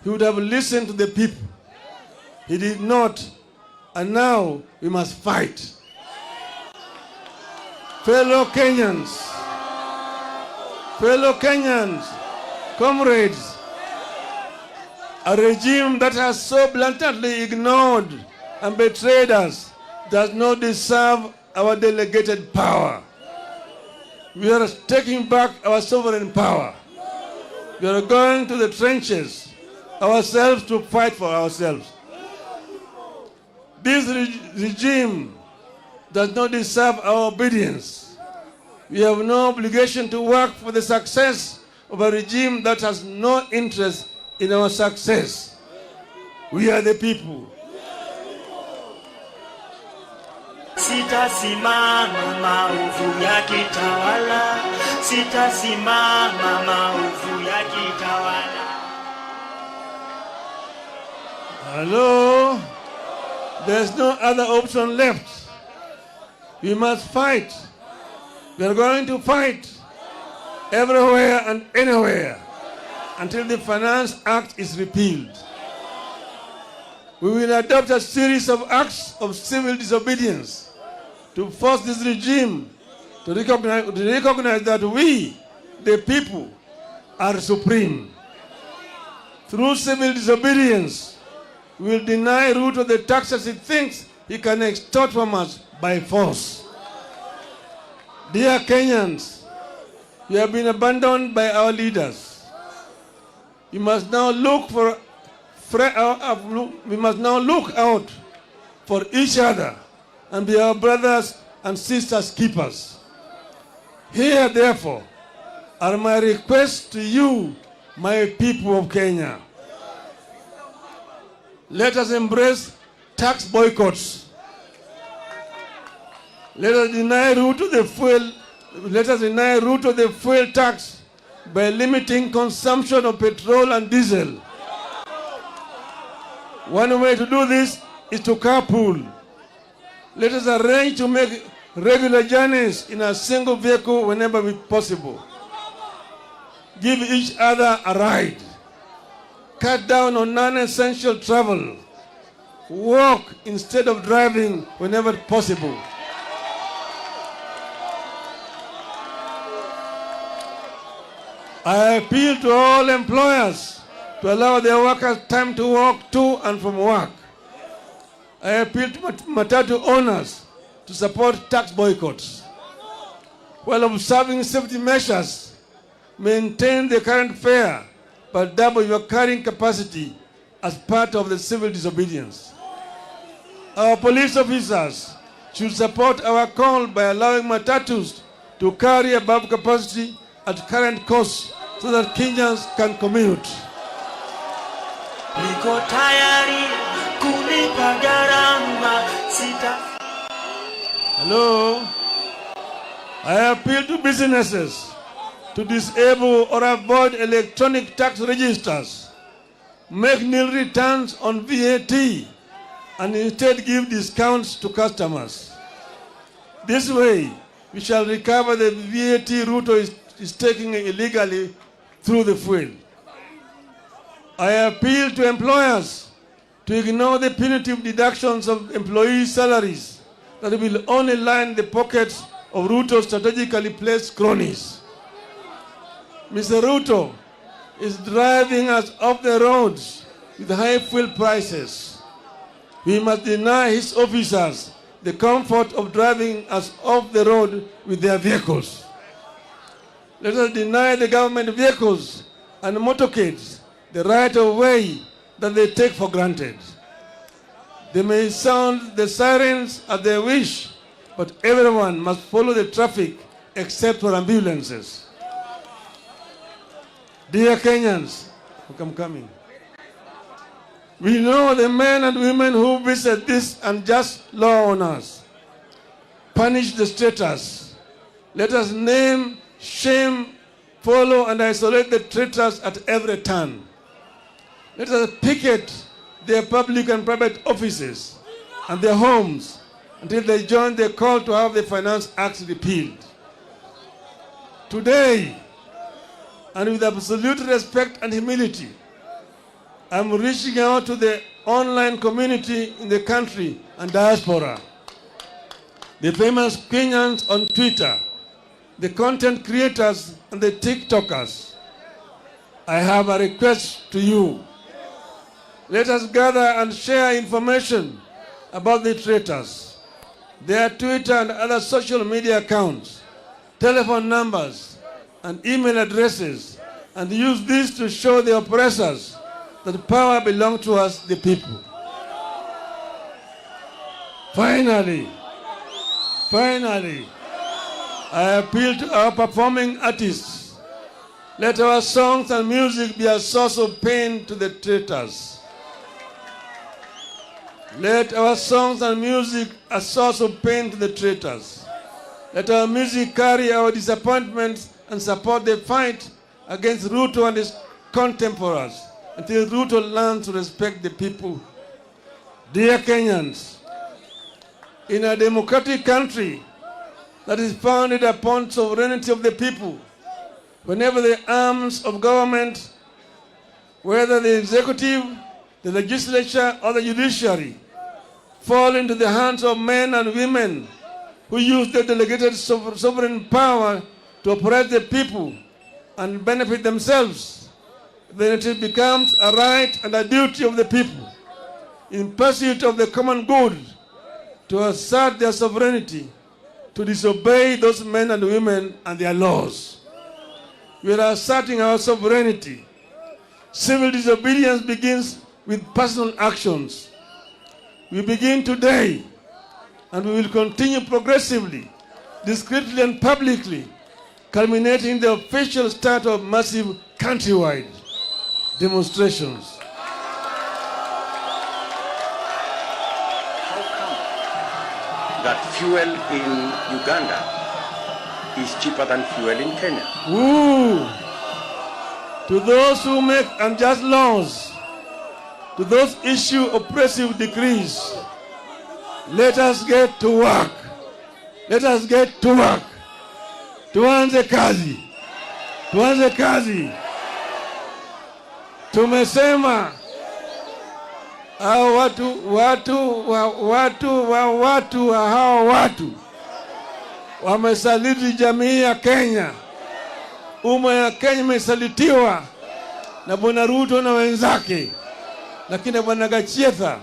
he would have listened to the people. He did not, and now we must fight. Fellow Kenyans, comrades, a regime that has so blatantly ignored and betrayed us does not deserve our delegated power. We are taking back our sovereign power. We are going to the trenches ourselves to fight for ourselves. This regime does not deserve our obedience. We have no obligation to work for the success of a regime that has no interest in our success. We are the people. Sitasimama maovu ya kitawala, sitasimama maovu ya kitawala. Hello? There's no other option left. We must fight. We are going to fight everywhere and anywhere until the Finance Act is repealed. We will adopt a series of acts of civil disobedience to force this regime to recognize that we, the people, are supreme. Through civil disobedience, we will deny Ruto the taxes he thinks he can extort from us by force. Dear Kenyans, we have been abandoned by our leaders. We must now look out for each other and be our brothers and sisters keepers. Here, therefore, are my requests to you, my people of Kenya. Let us embrace tax boycotts. Let us deny Ruto the fuel tax by limiting consumption of petrol and diesel. One way to do this is to carpool. Let us arrange to make regular journeys in a single vehicle whenever possible. Give each other a ride. Cut down on non-essential travel. Walk instead of driving whenever possible. I appeal to all employers to allow their workers time to walk to and from work. I appeal to matatu owners to support tax boycotts. While observing safety measures, maintain the current fare but double your carrying capacity as part of the civil disobedience. Our police officers should support our call by allowing matatus to carry above capacity at current costs so that Kenyans can commute. Niko tayari kulipa gharama Hello? I appeal to businesses to disable or avoid electronic tax registers, make nil returns on VAT, and instead give discounts to customers. This way, we shall recover the VAT Ruto is taking illegally through the fuel. I appeal to employers to ignore the punitive deductions of employees' salaries that will only line the pockets of Ruto's strategically placed cronies. Mr. Ruto is driving us off the roads with high fuel prices. We must deny his officers the comfort of driving us off the road with their vehicles. Let us deny the government vehicles and motorcades the right of way that they take for granted. They may sound the sirens as they wish, but everyone must follow the traffic except for ambulances. Dear Kenyans, I'm coming. We know the men and women who visit this unjust law on us. Punish the traitors. Let us name, shame, follow, and isolate the traitors at every turn. Let us picket their public and private offices and their homes until they join the call to have the Finance Act repealed. Today, and with absolute respect and humility, I'm reaching out to the online community in the country and diaspora, the famous Kenyans on Twitter, the content creators and the TikTokers. I have a request to you. Let us gather and share information about the traitors, their Twitter and other social media accounts, telephone numbers, and email addresses, and use this to show the oppressors that power belongs to us, the people. Finally, I appeal to our performing artists. Let our songs and music be a source of pain to the traitors. Let our songs and music a source of pain to the traitors. Let our music carry our disappointments and support the fight against Ruto and his contemporaries until Ruto learns to respect the people. Dear Kenyans, in a democratic country that is founded upon sovereignty of the people, whenever the arms of government, whether the executive, the legislature, or the judiciary, fall into the hands of men and women who use their delegated sovereign power to oppress the people and benefit themselves, then it becomes a right and a duty of the people, in pursuit of the common good, to assert their sovereignty, to disobey those men and women and their laws. We are asserting our sovereignty. Civil disobedience begins with personal actions. We begin today, and we will continue progressively, discreetly and publicly, culminating in the official start of massive countrywide demonstrations. How come that fuel in Uganda is cheaper than fuel in Kenya? Ooh. To those who make unjust laws, to those issue oppressive decrees, let us get to work. Let us get to work. Tuanze kazi. Tuanze kazi. Tumesema hao watu wamesaliti jamii ya Kenya. Umma ya Kenya imesalitiwa na Bwana Ruto na wenzake. Lakini Bwana Gachietha